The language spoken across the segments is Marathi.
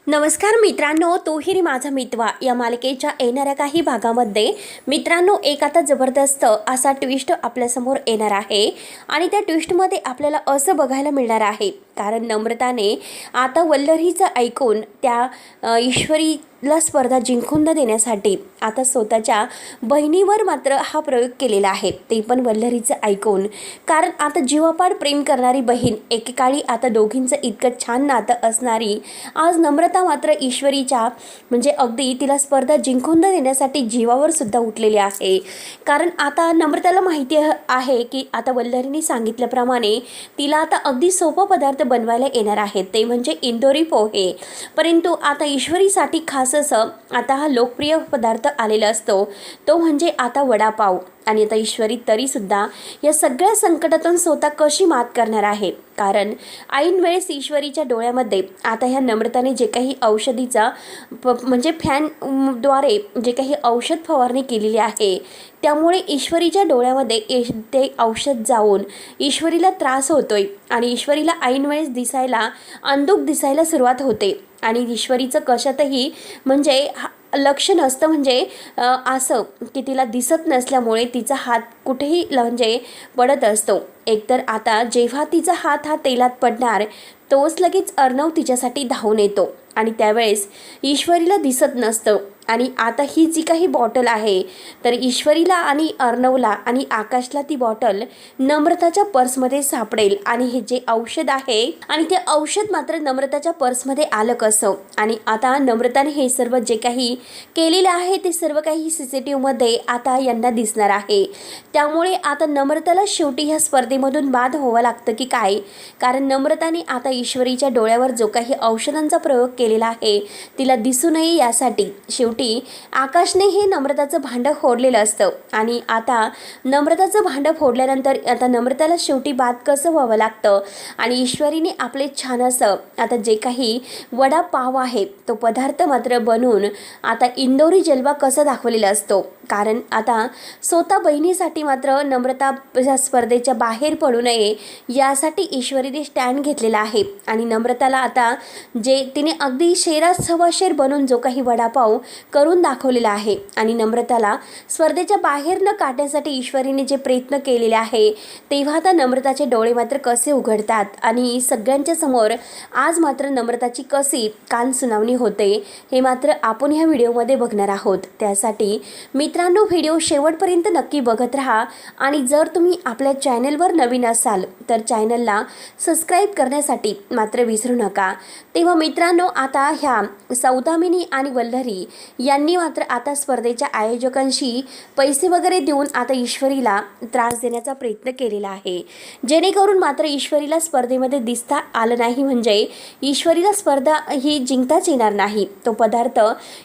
नमस्कार मित्रांनो, तोही माझा मितवा या मालिकेच्या येणाऱ्या काही भागामध्ये मित्रांनो एक आता जबरदस्त असा ट्विस्ट आपल्यासमोर येणार आहे आणि त्या ट्विस्टमध्ये आपल्याला असं बघायला मिळणार आहे कारण नम्रताने आता वल्लरीचं ऐकून त्या ईश्वरीला स्पर्धा जिंकून न देण्यासाठी आता स्वतःच्या बहिणीवर मात्र हा प्रयोग केलेला आहे, ते पण वल्लरीचं ऐकून. कारण आता जीवापाड प्रेम करणारी बहीण, एकेकाळी आता दोघींचं इतकं छान नातं असणारी आज नम्रता मात्र ईश्वरीच्या म्हणजे अगदी तिला स्पर्धा जिंकून न देण्यासाठी जीवावर सुद्धा उठलेली आहे. कारण आता नम्रताला माहिती आहे की आता वल्लरीने सांगितल्याप्रमाणे तिला आता अगदी सोपा पदार्थ बनवायला येणार आहे, ते म्हणजे इंदोरी पोहे. परंतु आता ईश्वरीसाठी खास असं आता हा लोकप्रिय पदार्थ आलेला असतो, तो म्हणजे आता वडापाव. आणि आता ईश्वरी तरीसुद्धा या सगळ्या संकटातून स्वतः कशी मात करणार आहे. कारण ऐन वेळेस ईश्वरीच्या डोळ्यामध्ये आता ह्या नम्रताने जे काही औषधीचा म्हणजे फॅनद्वारे जे काही औषध फवारणी केलेली आहे, त्यामुळे ईश्वरीच्या डोळ्यामध्ये ते औषध जाऊन ईश्वरीला त्रास होतोय आणि ईश्वरीला ऐन वेळेस दिसायला अंधुक दिसायला सुरुवात होते. आणि ईश्वरीचं कशातही म्हणजे लक्ष नसतं, म्हणजे असं की तिला दिसत नसल्यामुळे तिचा हात कुठेही म्हणजे पडत असतो. एकतर आता जेव्हा तिचा हात हा तेलात पडणार तोच लगेच अर्णव तिच्यासाठी धावून येतो आणि त्यावेळेस ईश्वरीला दिसत नसतं. आणि आता ही जी काही बॉटल आहे तर ईश्वरीला आणि अर्णवला आणि आकाशला ती बॉटल नम्रताच्या पर्समध्ये सापडेल आणि हे जे औषध आहे आणि ते औषध मात्र नम्रताच्या पर्समध्ये आलं कसं. आणि आता नम्रताने हे सर्व जे काही केलेलं आहे ते सर्व काही CCTVमध्ये आता यांना दिसणार आहे. त्यामुळे आता नम्रताला शेवटी ह्या स्पर्धेमधून बाद व्हावं लागतं की काय. कारण नम्रताने आता ईश्वरीच्या डोळ्यावर जो काही औषधांचा प्रयोग केलेला आहे तिला दिसू नये यासाठी शेवटी आकाशने हे नम्रताचं भांडं फोडलेलं असतं. आणि आता नम्रताचं भांडं फोडल्यानंतर आता नम्रताला शेवटी बाद कसं व्हावं लागतं आणि ईश्वरीने आपले छान असं आता जे काही वडापाव आहे तो पदार्थ मात्र बनवून आता इंदोरी जलवा कसा दाखवलेला असतो. कारण आता स्वतः बहिणीसाठी मात्र नम्रता स्पर्धेच्या बाहेर पडू नये यासाठी ईश्वरीने स्टँड घेतलेला आहे. आणि नम्रताला आता जे तिने अगदी शेरात सव्वा शेर बनवून जो काही वडापाव करून दाखवलेला आहे आणि नम्रताला स्पर्धेच्या बाहेर न काढण्यासाठी ईश्वरीने जे प्रयत्न केलेले आहे, तेव्हा आता नम्रताचे डोळे मात्र कसे उघडतात आणि सगळ्यांच्या समोर आज मात्र नम्रताची कशी कान सुनावणी होते हे मात्र आपण ह्या व्हिडिओमध्ये बघणार आहोत. त्यासाठी मित्रांनो व्हिडिओ शेवटपर्यंत नक्की बघत राहा आणि जर तुम्ही आपल्या चॅनलवर नवीन असाल तर चॅनलला सबस्क्राईब करण्यासाठी मात्र विसरू नका. तेव्हा मित्रांनो आता ह्या सौदामिनी आणि वल्लरी यांनी मात्र आता स्पर्धेच्या आयोजकांशी पैसे वगैरे देऊन आता ईश्वरीला त्रास देण्याचा प्रयत्न केलेला आहे, जेणेकरून मात्र ईश्वरीला स्पर्धेमध्ये दिसता आलं नाही, म्हणजे ईश्वरीला स्पर्धा ही जिंकताच येणार नाही. तो पदार्थ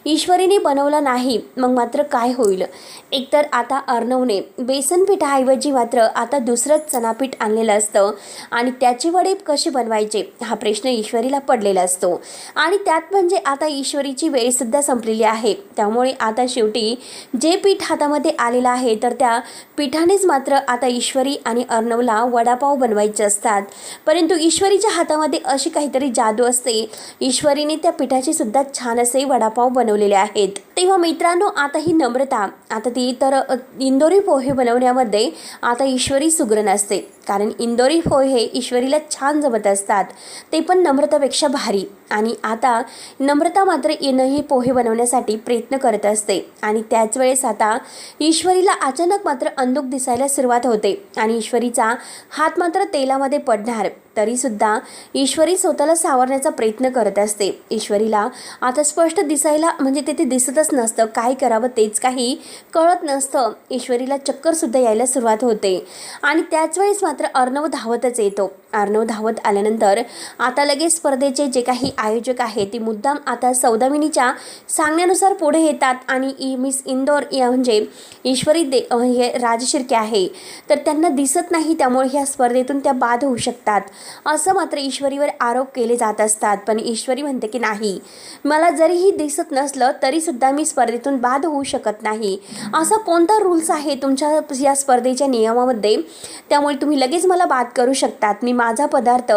ईश्वरीने बनवला नाही मग मात्र काय होईल. एकतर आता अर्णवने बेसन पिठाऐवजी मात्र आता दुसरंच चणापीठ आणलेलं असतं आणि त्याचे वडे कसे बनवायचे हा प्रश्न ईश्वरीला पडलेला असतो. आणि त्यात म्हणजे आता ईश्वरीची वेळसुद्धा संपलेली आहे. त्यामुळे आता शेवटी जे पीठ हातामध्ये आलेलं आहे तर त्या पिठानेच मात्र आता ईश्वरी आणि अर्णवला वडापाव बनवायचे असतात. परंतु ईश्वरीच्या हातामध्ये अशी काहीतरी जादू असते, ईश्वरीने त्या पिठाचे सुद्धा छान असे वडापाव बनवलेले आहेत. तेव्हा मित्रांनो आता ही नम्रता आता ती तर इंदोरी पोहे बनवण्यामध्ये आता ईश्वरी सुगरण असते. कारण इंदोरी पोहे ईश्वरीला छान जमत असतात, ते पण नम्रतापेक्षा भारी. आणि आता नम्रता मात्र हे पोहे बनवण्यासाठी प्रयत्न करत असते आणि त्याच वेळेस आता ईश्वरीला अचानक मात्र अंधुक दिसायला सुरुवात होते आणि ईश्वरीचा हात मात्र तेलामध्ये पडणार तरीसुद्धा ईश्वरी स्वतःला सावरण्याचा प्रयत्न करत असते. ईश्वरीला आता स्पष्ट दिसायला म्हणजे ते दिसतच नसतं, काय करावं तेच काही कळत नसतं. ईश्वरीला चक्करसुद्धा यायला सुरुवात होते आणि त्याच वेळेस मात्र अर्णव धावतच येतो. अर्णव धावत आल्यानंतर आता लगेच स्पर्धेचे जे काही आयोजक आहे ते मुद्दाम आता सौदामिनीच्या सांगण्यानुसार पुढे येतात आणि मिस इंदोर या म्हणजे ईश्वरी हे राजशिर्के आहे तर त्यांना दिसत नाही, त्यामुळे ह्या स्पर्धेतून त्या बाद होऊ शकतात असं मात्र ईश्वरीवर आरोप केले जात असतात. पण ईश्वरी म्हणते की नाही, मला जरीही दिसत नसलं तरीसुद्धा मी स्पर्धेतून बाद होऊ शकत नाही. असा कोणता रूल्स आहे तुमच्या या स्पर्धेच्या नियमामध्ये, त्यामुळे तुम्ही लगेच मला बाद करू शकतात. मी माझा पदार्थ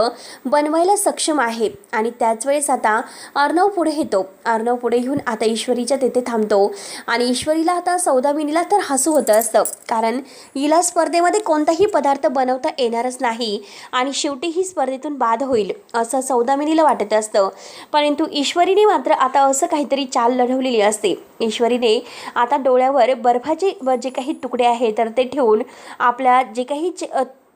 बनवायला सक्षम आहे. आणि त्याच वेळेस आता अर्णव पुढे येतो. अर्णव पुढे येऊन आता ईश्वरीच्या तिथे थांबतो आणि ईश्वरीला आता सौदामिनीला तर हसू होतं असतं, कारण हिला स्पर्धेमध्ये कोणताही पदार्थ बनवता येणारच नाही आणि शेवटी ही स्पर्धेतून बाद होईल असं सौदामिनीला वाटत असतं. परंतु ईश्वरीने मात्र आता असं काहीतरी चाल लढवलेली असते. ईश्वरीने आता डोळ्यावर बर्फाचे जे काही तुकडे आहेत तर ते ठेवून आपल्या जे काही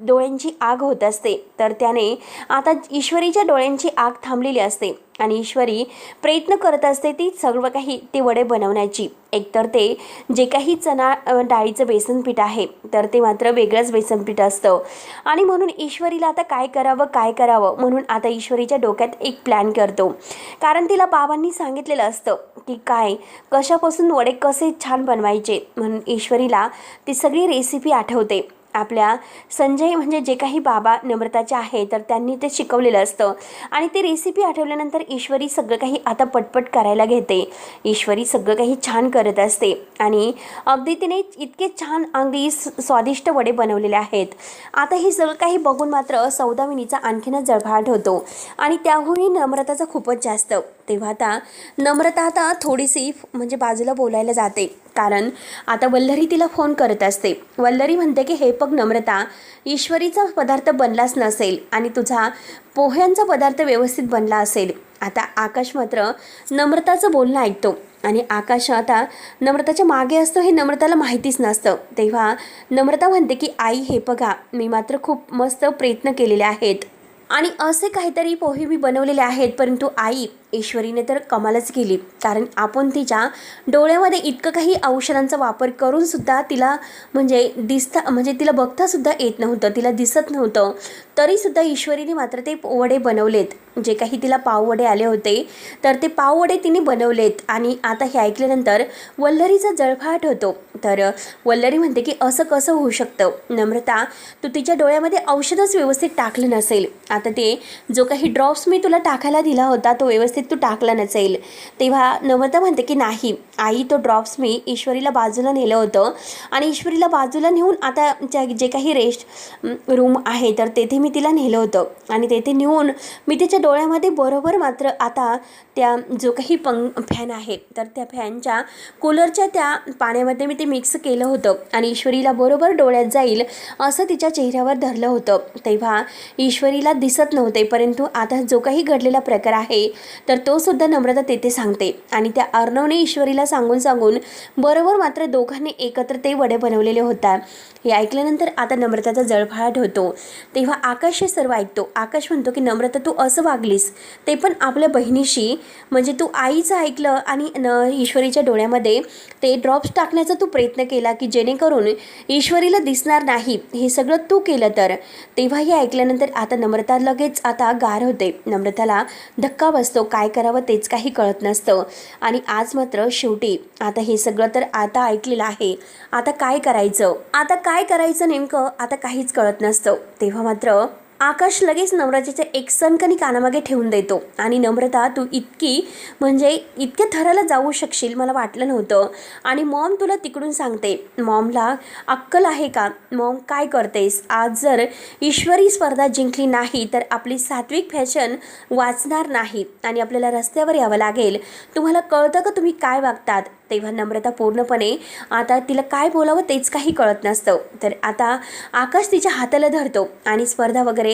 डोळ्यांची आग होत असते, तर त्याने आता ईश्वरीच्या डोळ्यांची आग थांबलेली असते आणि ईश्वरी प्रयत्न करत असते ती सर्व काही ते वडे बनवण्याची. एकतर ते जे काही चणा डाळीचं बेसन पीठ आहे तर ते मात्र वेगळंच बेसन पीठ असतं आणि म्हणून ईश्वरीला आता काय करावं म्हणून आता ईश्वरीच्या डोक्यात एक प्लॅन करतो. कारण तिला बाबांनी सांगितलेलं असतं की कशापासून वडे कसे छान बनवायचे, म्हणून ईश्वरीला ती सगळी रेसिपी आठवते. आपल्या संजय म्हणजे जे काही बाबा नम्रताचे आहे तर त्यांनी ते शिकवलेलं असतं आणि ते रेसिपी आठवल्यानंतर ईश्वरी सगळं काही आता पटपट करायला घेते. ईश्वरी सगळं काही छान करत असते आणि अगदी तिने इतके छान अगदी स्वादिष्ट वडे बनवलेले आहेत. आता हे सगळं काही बघून मात्र सौदामिनीचा आणखीनच जळफळाट होतो आणि त्याहूनही नम्रताचा खूपच जास्त. तेव्हा आता नम्रता आता थोडीशी म्हणजे बाजूला बोलायला जाते, कारण आता वल्लरी तिला फोन करत असते. वल्लरी म्हणते की हे बघ नम्रता, ईश्वरीचा पदार्थ बनलाच नसेल आणि तुझा पोह्यांचा पदार्थ व्यवस्थित बनला असेल. आता आकाश मात्र नम्रताचं बोलणं ऐकतो आणि आकाश आता नम्रताच्या मागे असतो हे नम्रताला माहितीच नसतं. तेव्हा नम्रता म्हणते की आई हे बघा, मी मात्र खूप मस्त प्रयत्न केलेले आहेत आणि असे काहीतरी पोहे मी बनवलेले आहेत, परंतु आई ईश्वरीने तर कमालच केली, कारण आपण तिच्या डोळ्यामध्ये इतकं काही औषधांचा वापर करूनसुद्धा तिला म्हणजे तिला बघतासुद्धा येत नव्हतं, तिला दिसत नव्हतं, तरीसुद्धा ईश्वरीने मात्र ते वडे बनवलेत. जे काही तिला पाववडे आले होते तर ते पाववडे तिने बनवलेत. आणि आता हे ऐकल्यानंतर वल्लरीचा जळफळाट होतो. तर वल्लरी म्हणते की असं कसं होऊ शकतं नम्रता, तू तिच्या डोळ्यामध्ये औषधच व्यवस्थित टाकलं नसेल. आता ते जो काही ड्रॉप्स मी तुला टाकायला दिला होता तो व्यवस्थित तू टाकला नसेल. तेव्हा नम्रता म्हणते की नाही आई, तो ड्रॉप्स मी ईश्वरीला बाजूला नेलं होतं आणि ईश्वरीला बाजूला नेऊन आता जे काही रेस्ट रूम आहे तर तेथे मी तिला नेलं होतं आणि तेथे नेऊन मी तिच्या डोळ्यामध्ये बरोबर मात्र आता त्या जो काही फॅन आहे तर त्या फॅनच्या कूलरच्या त्या पाण्यामध्ये मी ते मिक्स केलं होतं आणि ईश्वरीला बरोबर डोळ्यात जाईल असं तिच्या चेहऱ्यावर धरलं होतं. तेव्हा ईश्वरीला दिसत नव्हते, परंतु आता जो काही घडलेला प्रकार आहे तर तो सुद्धा नम्रता तेथे सांगते आणि त्या अर्णवने ईश्वरीला सांगून बरोबर मात्र दोघांनी एकत्र ते वडे बनवलेले होता. हे ऐकल्यानंतर आता नम्रताचा जळफळाट होतो. तेव्हा आकाश हे सर्व ऐकतो. आकाश म्हणतो की नम्रता, तू असं वागलीस ते पण आपल्या बहिणीशी, म्हणजे तू आईचं ऐकलं आणि ईश्वरीच्या डोळ्यामध्ये ते ड्रॉप्स टाकण्याचा तू प्रयत्न केला की जेणेकरून ईश्वरीला दिसणार नाही, हे सगळं तू केलं तर. तेव्हा हे ऐकल्यानंतर आता नम्रता लगेच आता गार होते. नम्रताला धक्का बसतो, काय करावं तेच काही कळत नसतं. आणि आज मात्र शेवटी आता हे सगळं तर आता ऐकलेलं आहे, आता काय करायचं नेमकं आता काहीच कळत नसतं. तेव्हा मात्र आकाश लगेच नम्रतेचे एक सणकणी कानामागे ठेवून देतो आणि नम्रता, तू इतक्या थराला जाऊ शकशील मला वाटलं नव्हतं. आणि मॉम तुला तिकडून सांगते, मॉमला अक्कल आहे का? मॉम काय करतेस? आज जर ईश्वरी स्पर्धा जिंकली नाही तर आपली सात्विक फॅशन वाचणार नाही आणि आपल्याला रस्त्यावर यावं लागेल. तुम्हाला कळतं का तुम्ही काय वागतात? तेव्हा नम्रता पूर्णपणे आता तिला काय बोलावं तेच काही कळत नसतं. तर आता आकाश तिच्या हाताला धरतो आणि स्पर्धा वगैरे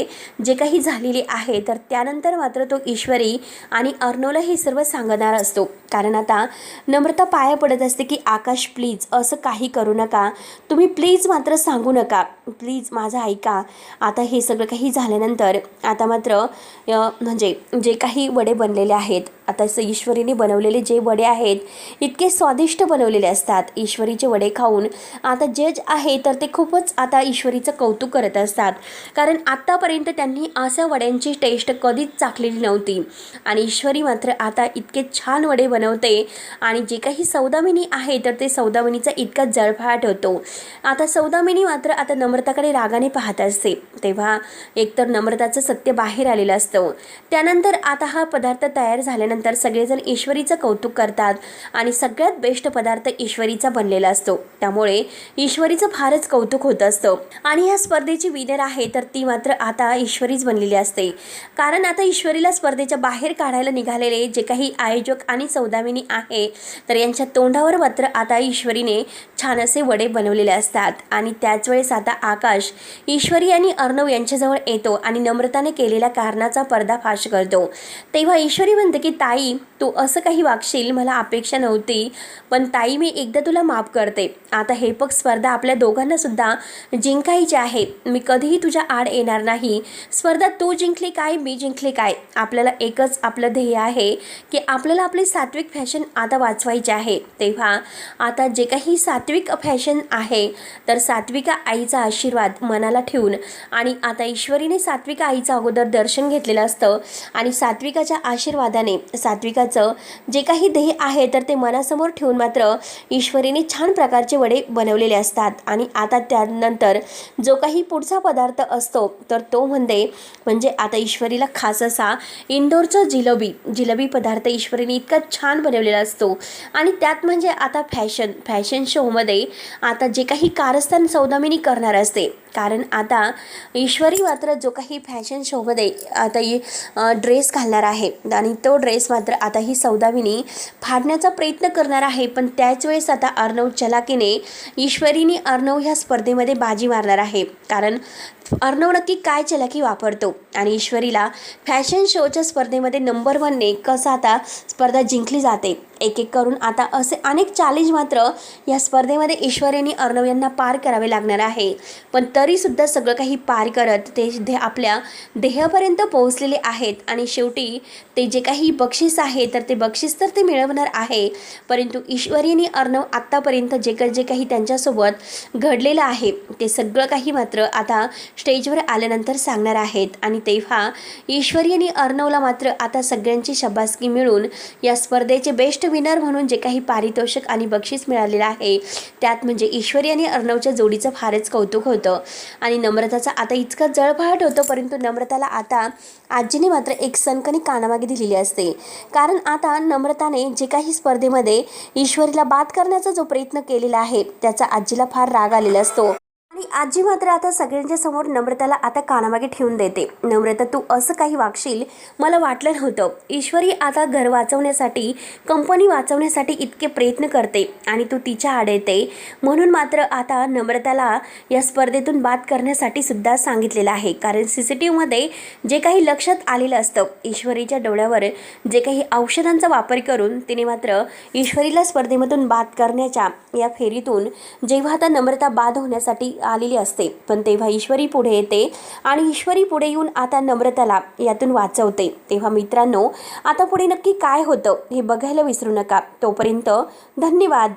जे काही झालेली आहे तर त्यानंतर मात्र तो ईश्वरी आणि अर्णवला हे सर्व सांगणार असतो. कारण आता नम्रता पाया पडत असते की आकाश प्लीज असं काही करू नका, तुम्ही प्लीज मात्र सांगू नका, प्लीज माझं ऐका. आता हे सगळं काही झाल्यानंतर आता मात्र म्हणजे जे काही वडे बनलेले आहेत, आता ईश्वरीने बनवलेले जे वडे आहेत इतके स्वादिष्ट बनवलेले असतात. ईश्वरीचे वडे खाऊन आता जज आहे तर ते खूपच आता ईश्वरीचं कौतुक करत असतात, कारण आत्तापर्यंत त्यांनी अशा वड्यांची टेस्ट कधीच चाखलेली नव्हती आणि ईश्वरी मात्र आता इतके छान वडे बनवते. आणि जे काही सौदामिनी आहे तर ते सौदामिनीचा इतका जळफळाट होतो. आता सौदामिनी मात्र आता नम्रताकडे रागाने पाहत असते. तेव्हा एकतर नम्रताचं सत्य बाहेर आलेलं असतं. त्यानंतर आता हा पदार्थ तयार झाल्यानंतर सगळेजण ईश्वरीचं कौतुक करतात आणि सगळ्यात सगळ्यात बेस्ट पदार्थ ईश्वरीचा बनलेला असतो, त्यामुळे ईश्वरीचं फारच कौतुक होत असतं. आणि ह्या स्पर्धेची विनर आहे तर ती मात्र आता ईश्वरीच बनलेली असते. कारण आता ईश्वरीला स्पर्धेच्या बाहेर काढायला निघालेले जे काही आयोजक आणि सौदामिनी आहे तर यांच्या तोंडावर मात्र आता ईश्वरीने छान असे वडे बनवलेले असतात. आणि त्याच वेळेस आता आकाश ईश्वरी आणि अर्णव यांच्याजवळ येतो आणि नम्रताने केलेल्या कारणाचा पर्दाफाश करतो. तेव्हा ईश्वरी म्हणते की ताई, तू असं काही वागशील मला अपेक्षा नव्हती, पण ताई मी एकदा तुला माफ करते. आता हे बघ, स्पर्धा आपल्या दोघांना सुद्धा जिंकायची आहे. मी कधीही तुझ्या आड येणार नाही. स्पर्धा तू जिंकली काय, मी जिंकले काय, आपल्याला एकच आपलं ध्येय आहे की आपल्याला आपली सात्विक फॅशन आता वाचवायची आहे. तेव्हा आता जे काही सात्विक फॅशन आहे तर सात्विका आईचा आशीर्वाद मनाला ठेवून आणि आता ईश्वरीने सात्विका आईचं अगोदर दर्शन घेतलेलं असतं आणि सात्विकाच्या आशीर्वादाने सात्विकाचं जे काही ध्येय आहे तर ते मनासमोर ठेवून मात्र ईश्वरीने छान प्रकारचे वडे बनवलेले असतात. आणि आता त्यानंतर जो काही पुढचा पदार्थ असतो तर तो म्हणजे आता ईश्वरीला खास असा इंदोरचं जिलेबी पदार्थ ईश्वरीने इतका छान बनवलेला असतो. आणि त्यात म्हणजे आता फॅशन शोमध्ये आता जे काही कारस्थान सौदामिनी करणार असते, कारण आता ईश्वरी मात्र जो काही फॅशन शोमध्ये आता ड्रेस घालणार आहे आणि तो ड्रेस मात्र आता ही सौदामिनी फाडण्याचा प्रयत्न करणार आहे. पण त्याच वेळेस आता अर्णव चलाकीने ईश्वरीने अर्णव ह्या स्पर्धेमध्ये बाजी मारणार आहे. कारण अर्णव नक्की काय चलाकी वापरतो आणि ईश्वरीला फॅशन शोच्या स्पर्धेमध्ये नंबर 1ने कसं आता स्पर्धा जिंकली जाते. एक एक करून आता असे अनेक चॅलेंज मात्र या स्पर्धेमध्ये ईश्वरीने अर्णव यांना पार करावे लागणार आहे. पण तरीसुद्धा सगळं काही पार करत ते आपल्या ध्येयापर्यंत पोहोचलेले आहेत. आणि शेवटी ते जे काही बक्षीस आहे तर ते बक्षीस तर ते मिळवणार आहे, परंतु ईश्वरी आणि अर्णव आत्तापर्यंत जे काही त्यांच्यासोबत घडलेलं आहे ते सगळं काही मात्र आता स्टेजवर आल्यानंतर सांगणार आहेत. आणि तेव्हा ईश्वरी आणि अर्णवला मात्र आता सगळ्यांची शाबासकी मिळून या स्पर्धेचे बेस्ट विनर म्हणून जे काही पारितोषिक आणि बक्षीस मिळालेलं आहे त्यात म्हणजे ईश्वरी आणि अर्णवच्या जोडीचं फारच कौतुक होतं. आणि नम्रताचा आता इतका जळफळाट होतो, परंतु नम्रताला आता आजीने मात्र एक सणकणी कानामागे दिलेली असते. कारण आता नम्रताने जे काही स्पर्धेमध्ये ईश्वरीला बाद करण्याचा जो प्रयत्न केलेला आहे त्याचा आजीला फार राग आलेला असतो. आणि आजी मात्र आता सगळ्यांच्या समोर नम्रताला आता कानामागे ठेवून देते. नम्रता, तू असं काही वागशील मला वाटलं नव्हतं. ईश्वरी आता घर वाचवण्यासाठी, कंपनी वाचवण्यासाठी इतके प्रयत्न करते आणि तू तिच्या आड येते, म्हणून मात्र आता नम्रताला या स्पर्धेतून बाद करण्यासाठी सुद्धा सांगितलेलं आहे. कारण CCTVमध्ये जे काही लक्षात आलेलं असतं, ईश्वरीच्या डोळ्यावर जे काही औषधांचा वापर करून तिने मात्र ईश्वरीला स्पर्धेमधून बाद करण्याच्या या फेरीतून जेव्हा आता नम्रता बाद होण्यासाठी आलेली असते, पण तेव्हा ईश्वरी पुढे येते आणि ईश्वरी पुढे येऊन आता नम्रताला यातून वाचवते. तेव्हा मित्रांनो, आता पुढे नक्की काय होतं हे बघायला विसरू नका. तोपर्यंत धन्यवाद.